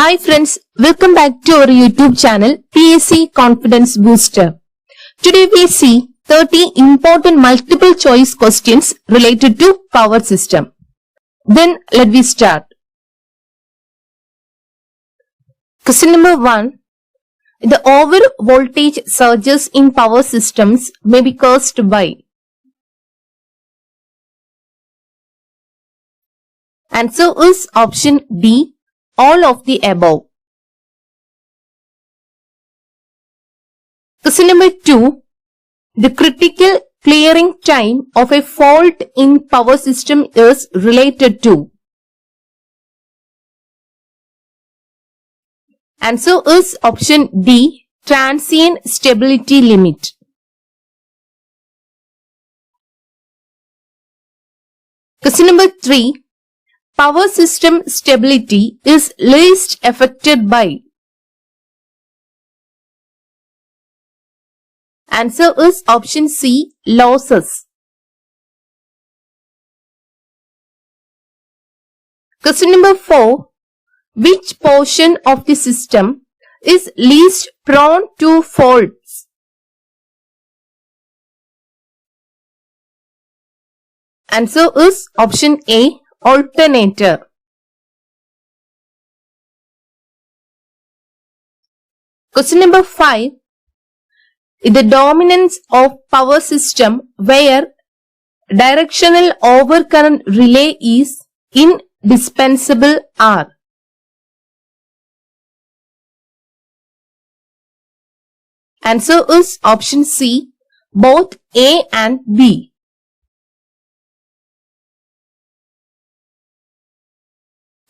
Hi friends, welcome back to our YouTube channel PSC Confidence Booster. Today we see 30 important multiple choice questions related to power system. Then let me start. Question number 1. The over voltage surges in power systems may be caused by. Answer is option D. All of the above. Question number 2. The critical clearing time of a fault in power system is related to. Answer is option D. Transient stability limit. Question number 3. Power system stability is least affected by. Answer is option C. Losses. Question number 4. Which portion of the system is least prone to faults? Answer is option A. Alternator. Question number 5. The dominance of power system where directional overcurrent relay is indispensable are. Answer is option C. Both A and B.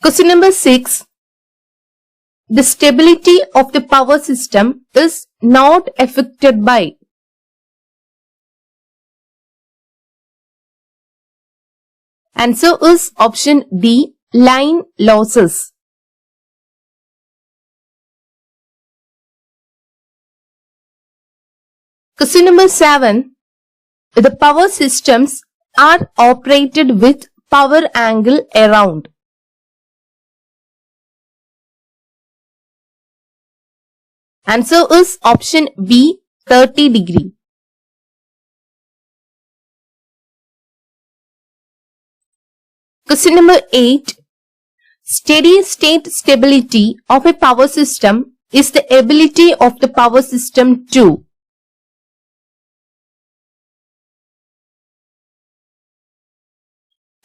Question number 6. The stability of the power system is not affected by. Answer is option D. Line losses. Question number 7. The power systems are operated with power angle around. Answer is option B. 30 degree. Question number 8. Steady state stability of a power system is the ability of the power system to.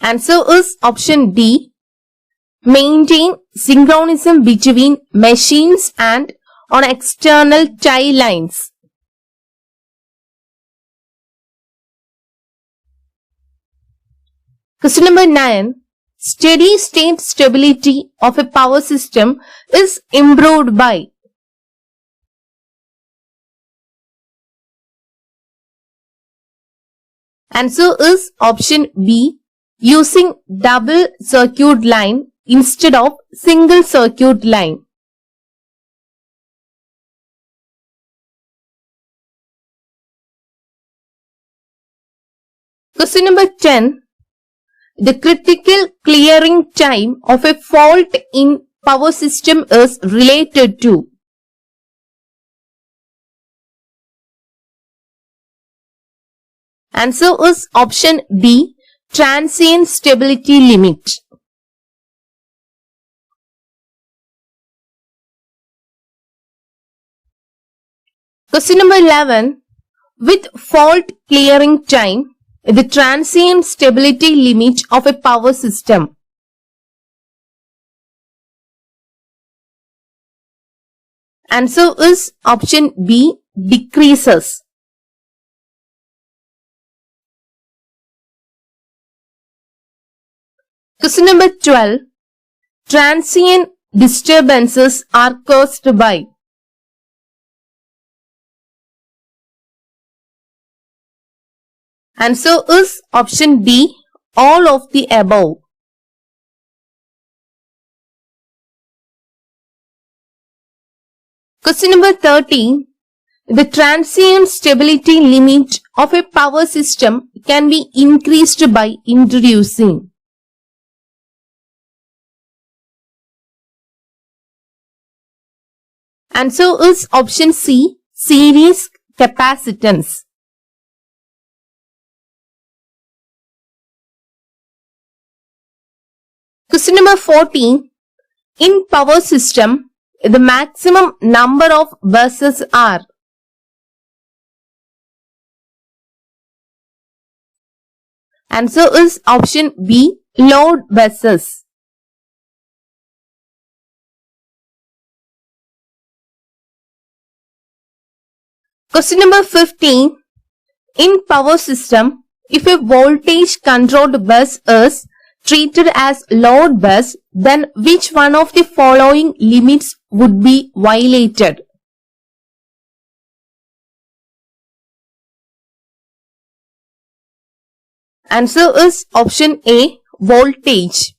Answer is option D. Maintain synchronism between machines and on external tie lines. Question number 9. Steady state stability of a power system is improved by. Answer is option B. Using double circuit line instead of single circuit line. Question number 10. The critical clearing time of a fault in power system is related to. Answer is option D. Transient stability limit. Question number 11. With fault clearing time, the transient stability limit of a power system. Answer is option B. Decreases. Question number 12. Transient disturbances are caused by. Answer is option D. All of the above. Question number 13. The transient stability limit of a power system can be increased by introducing. Answer is option C, series capacitance. Question number 14. In power system, the maximum number of buses are. Answer is option B, load buses. Question number 15. In power system, if a voltage controlled bus is treated as load bus, then which one of the following limits would be violated? Answer is option A, voltage.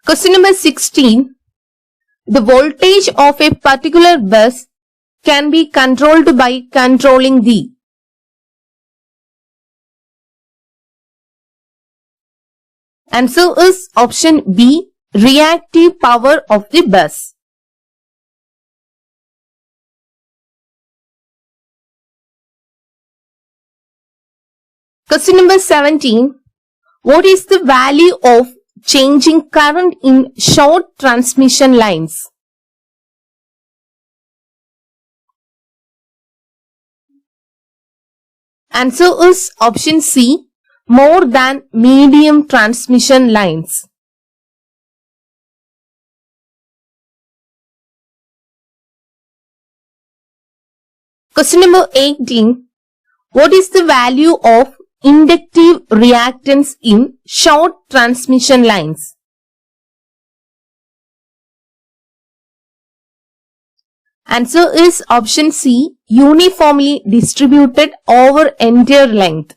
Question number 16. The voltage of a particular bus can be controlled by controlling the. Answer is option B, reactive power of the bus. Question number 17. What is the value of changing current in short transmission lines? Answer is option C, more than medium transmission lines. Question number 18. What is the value of inductive reactance in short transmission lines? Answer is option C, uniformly distributed over entire length.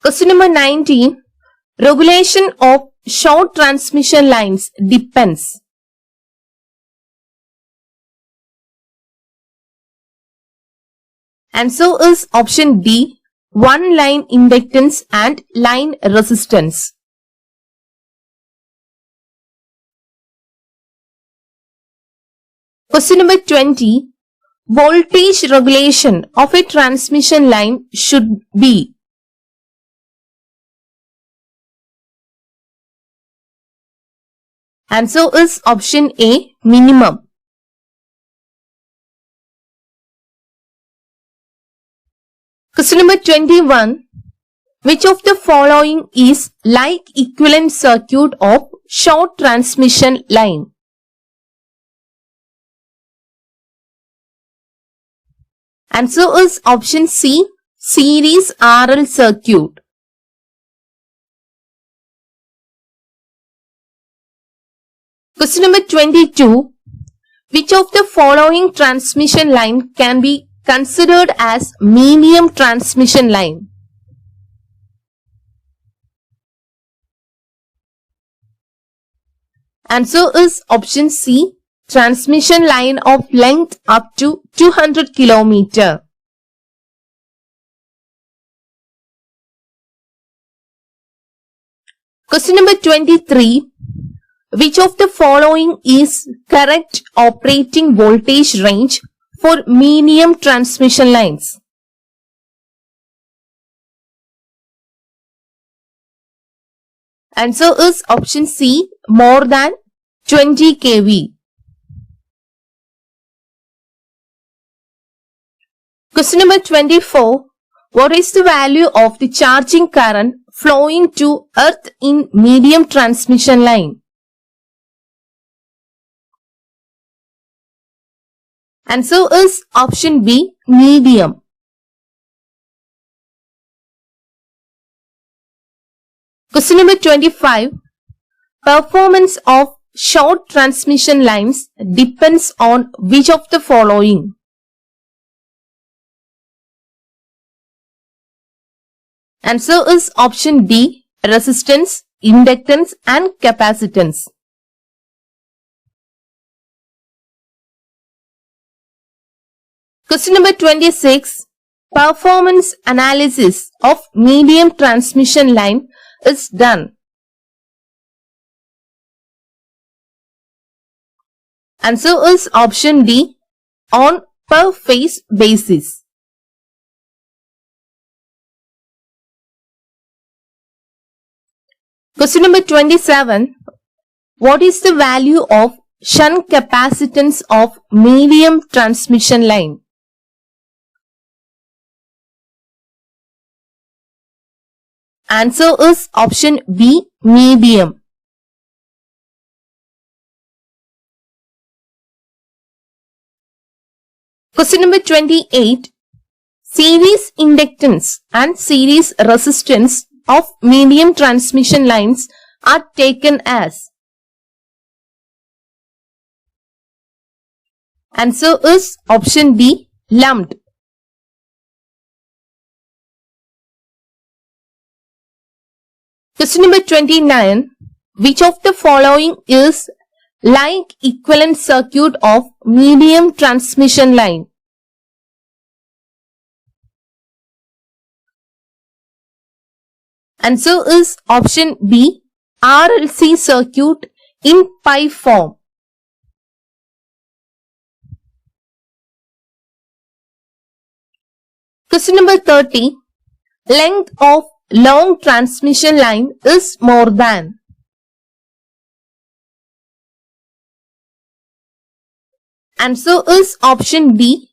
Question number 19. Regulation of short transmission lines depends. Answer is option D, one line inductance and line resistance. Question number 20. Voltage regulation of a transmission line should be. Answer is option A, minimum. Question number 21. Which of the following is like equivalent circuit of short transmission line? Answer is option C, series RL circuit. Question number 22. Which of the following transmission line can be considered as medium transmission line? Answer is option C, transmission line of length up to 200 km. Question number 23. Which of the following is correct operating voltage range for medium transmission lines? Answer is option C, more than 20 kV. Question number 24. What is the value of the charging current flowing to earth in medium transmission line? Answer is option B, medium. Question number 25. Performance of short transmission lines depends on which of the following? Answer is option D, resistance, inductance and capacitance. Question number 26. performance analysis of medium transmission line is done? Answer is option D, on per phase basis. Question number 27. What is the value of shunt capacitance of medium transmission line? Answer is option B, medium. Question number 28. Series inductance and series resistance of medium transmission lines are taken as? Answer is option D, lumped. Question number 29. Which of the following is like equivalent circuit of medium transmission line? Answer is option B, RLC circuit in pi form. Question number 30. Length of long transmission line is more than? Answer is option D,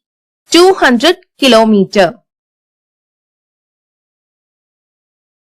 200 km.